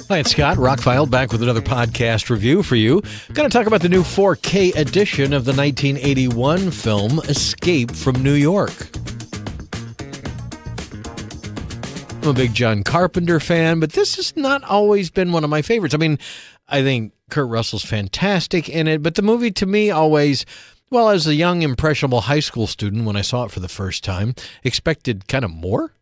Hi, it's Scott, ROCKFILE, back with another podcast review for you. Going to talk about the new 4K edition of the 1981 film Escape from New York. I'm a big John Carpenter fan, but this has not always been one of my favorites. I mean, I think Kurt Russell's fantastic in it, but the movie to me always, well, as a young, impressionable high school student when I saw it for the first time, expected kind of more.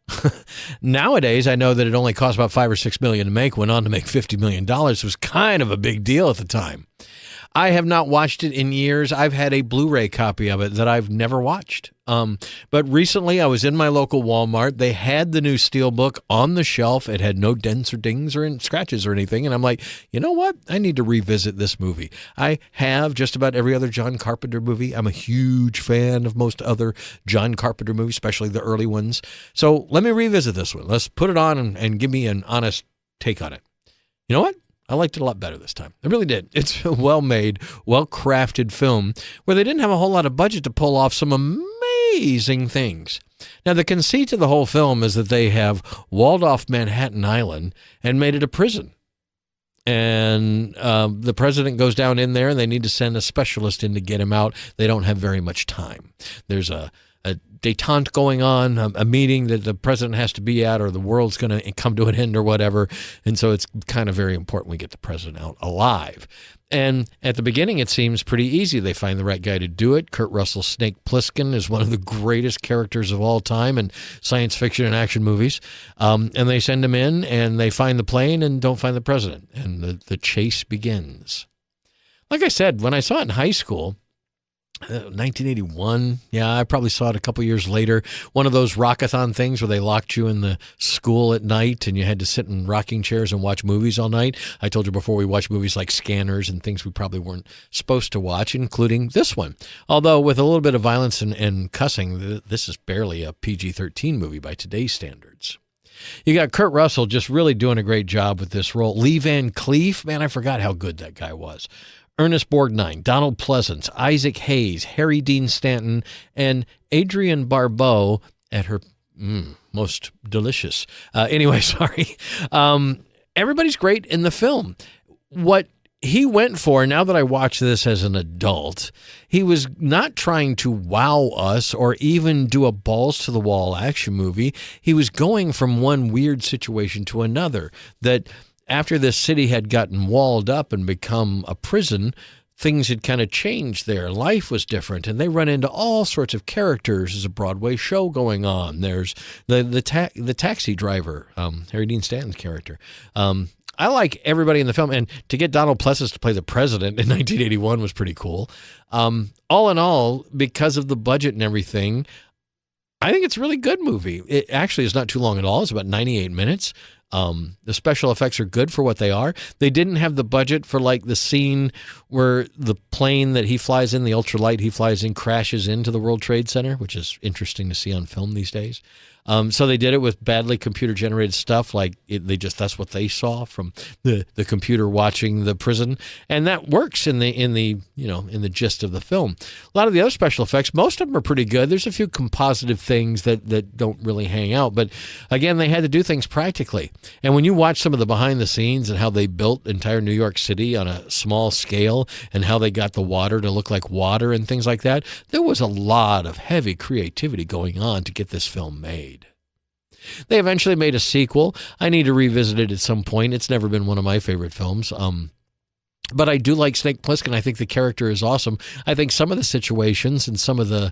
Nowadays, I know that it only cost about $5 or $6 million to make, went on to make $50 million. It was kind of a big deal at the time. I have not watched it in years. I've had a Blu-ray copy of it that I've never watched. But recently I was in my local Walmart. They had the new Steelbook on the shelf. It had no dents or dings or scratches or anything. And I'm like, you know what? I need to revisit this movie. I have just about every other John Carpenter movie. I'm a huge fan of most other John Carpenter movies, especially the early ones. So let me revisit this one. Let's put it on and give me an honest take on it. You know what? I liked it a lot better this time. I really did. It's a well-made, well-crafted film where they didn't have a whole lot of budget to pull off some amazing things. Now, the conceit of the whole film is that they have walled off Manhattan Island and made it a prison. And the president goes down in there, and they need to send a specialist in to get him out. They don't have very much time. There's a detente going on, a meeting that the president has to be at, or the world's going to come to an end or whatever. And so it's kind of very important we get the president out alive. And at the beginning, it seems pretty easy. They find the right guy to do it. Kurt Russell's Snake Plissken is one of the greatest characters of all time in science fiction and action movies. And they send him in, and they find the plane and don't find the president. And the chase begins. Like I said, when I saw it in high school, 1981. Yeah, I probably saw it a couple years later. One of those rockathon things where they locked you in the school at night and you had to sit in rocking chairs and watch movies all night. I told you before, we watched movies like Scanners and things we probably weren't supposed to watch, including this one. Although with a little bit of violence and cussing, this is barely a PG-13 movie by today's standards. You got Kurt Russell just really doing a great job with this role. Lee Van Cleef, man, I forgot how good that guy was. Ernest Borgnine, Donald Pleasance, Isaac Hayes, Harry Dean Stanton, and Adrienne Barbeau at her most delicious. Anyway, sorry. Everybody's great in the film. What he went for, now that I watch this as an adult, he was not trying to wow us or even do a balls-to-the-wall action movie. He was going from one weird situation to another that after this city had gotten walled up and become a prison, things had kind of changed there. Life was different, and they run into all sorts of characters. There's a Broadway show going on. There's the taxi driver, Harry Dean Stanton's character. I like everybody in the film, and to get Donald Pleasance to play the president in 1981 was pretty cool. All in all, because of the budget and everything, I think it's a really good movie. It actually is not too long at all. It's about 98 minutes. The special effects are good for what they are. They didn't have the budget for like the scene where the plane that he flies in, the ultralight he flies in, crashes into the World Trade Center, which is interesting to see on film these days. So they did it with badly computer generated stuff. Like that's what they saw from the computer watching the prison. And that works in the gist of the film. A lot of the other special effects, most of them are pretty good. There's a few compositive things that don't really hang out. But again, they had to do things practically. And when you watch some of the behind the scenes and how they built entire New York City on a small scale and how they got the water to look like water and things like that, there was a lot of heavy creativity going on to get this film made. They eventually made a sequel. I need to revisit it at some point. It's never been one of my favorite films. But I do like Snake Plissken. I think the character is awesome. I think some of the situations and some of the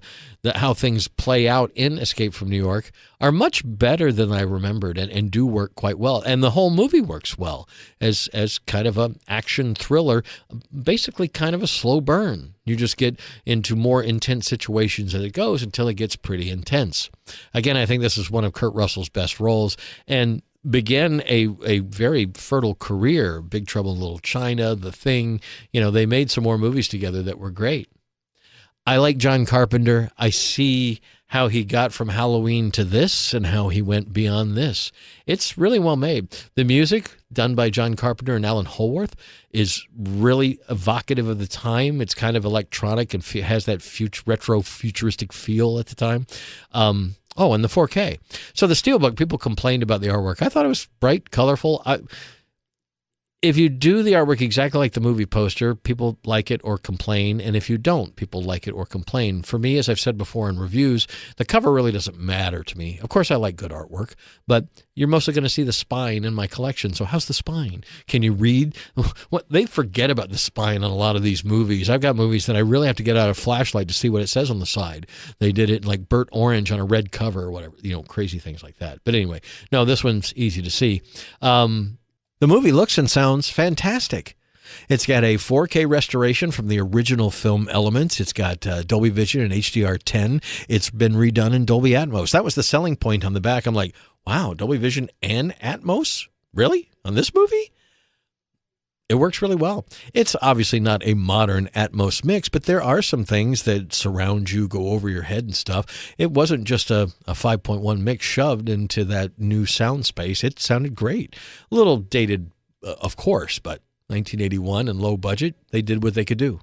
how things play out in Escape from New York are much better than I remembered and do work quite well. And the whole movie works well as kind of an action thriller, basically kind of a slow burn. You just get into more intense situations as it goes until it gets pretty intense. Again, I think this is one of Kurt Russell's best roles, and began a very fertile career. Big Trouble in Little China, The Thing. They made some more movies together that were great. I like John Carpenter. I see how he got from Halloween to this and how he went beyond this. It's really well made. The music, done by John Carpenter and Alan Holworth, is really evocative of the time. It's kind of electronic and has that retro futuristic feel at the time. Oh, and the 4K. So the Steelbook, people complained about the artwork. I thought it was bright, colorful. If you do the artwork exactly like the movie poster, people like it or complain. And if you don't, people like it or complain. For me, as I've said before in reviews, the cover really doesn't matter to me. Of course, I like good artwork, but you're mostly going to see the spine in my collection. So how's the spine? Can you read? What they forget about the spine on a lot of these movies. I've got movies that I really have to get out a flashlight to see what it says on the side. They did it like burnt orange on a red cover or whatever, crazy things like that. But anyway, no, this one's easy to see. The movie looks and sounds fantastic. It's got a 4K restoration from the original film elements. It's got Dolby Vision and HDR10. It's been redone in Dolby Atmos. That was the selling point on the back. I'm like, wow, Dolby Vision and Atmos? Really? On this movie? It works really well. It's obviously not a modern Atmos mix, but there are some things that surround you, go over your head and stuff. It wasn't just a 5.1 mix shoved into that new sound space. It sounded great. A little dated, of course, but 1981 and low budget, they did what they could do.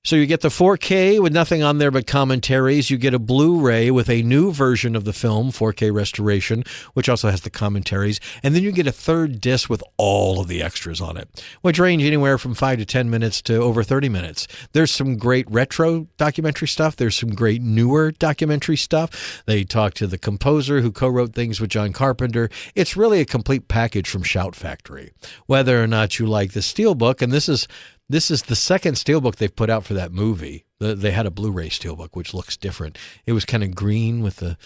So you get the 4K with nothing on there but commentaries. You get a Blu-ray with a new version of the film, 4K restoration, which also has the commentaries. And then you get a third disc with all of the extras on it, which range anywhere from 5 to 10 minutes to over 30 minutes. There's some great retro documentary stuff. There's some great newer documentary stuff. They talk to the composer who co-wrote things with John Carpenter. It's really a complete package from Shout Factory. Whether or not you like the Steelbook, and this is the second Steelbook they've put out for that movie. They had a Blu-ray Steelbook, which looks different. It was kind of green with the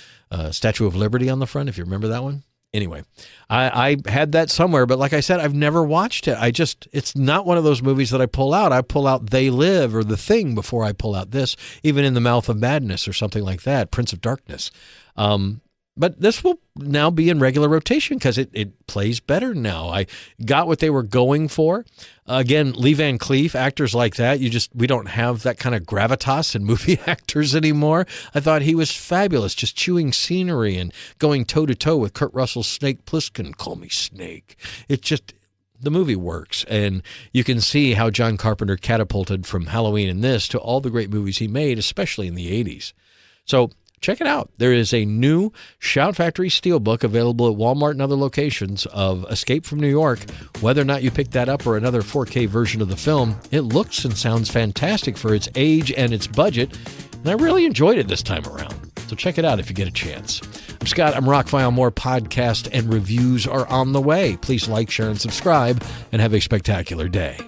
Statue of Liberty on the front, if you remember that one. Anyway, I had that somewhere, but like I said, I've never watched it. It's not one of those movies that I pull out. I pull out They Live or The Thing before I pull out this, even In the Mouth of Madness or something like that, Prince of Darkness. But this will now be in regular rotation because it plays better now. I got what they were going for. Again, Lee Van Cleef, actors like that, we don't have that kind of gravitas in movie actors anymore. I thought he was fabulous, just chewing scenery and going toe-to-toe with Kurt Russell's Snake Plissken. Call me Snake. The movie works, and you can see how John Carpenter catapulted from Halloween and this to all the great movies he made, especially in the 80s. So check it out. There is a new Shout Factory Steelbook available at Walmart and other locations of Escape from New York. Whether or not you pick that up or another 4K version of the film, it looks and sounds fantastic for its age and its budget, and I really enjoyed it this time around. So check it out if you get a chance. I'm Scott. I'm ROCKFILE. More podcasts and reviews are on the way. Please like, share, and subscribe, and have a spectacular day.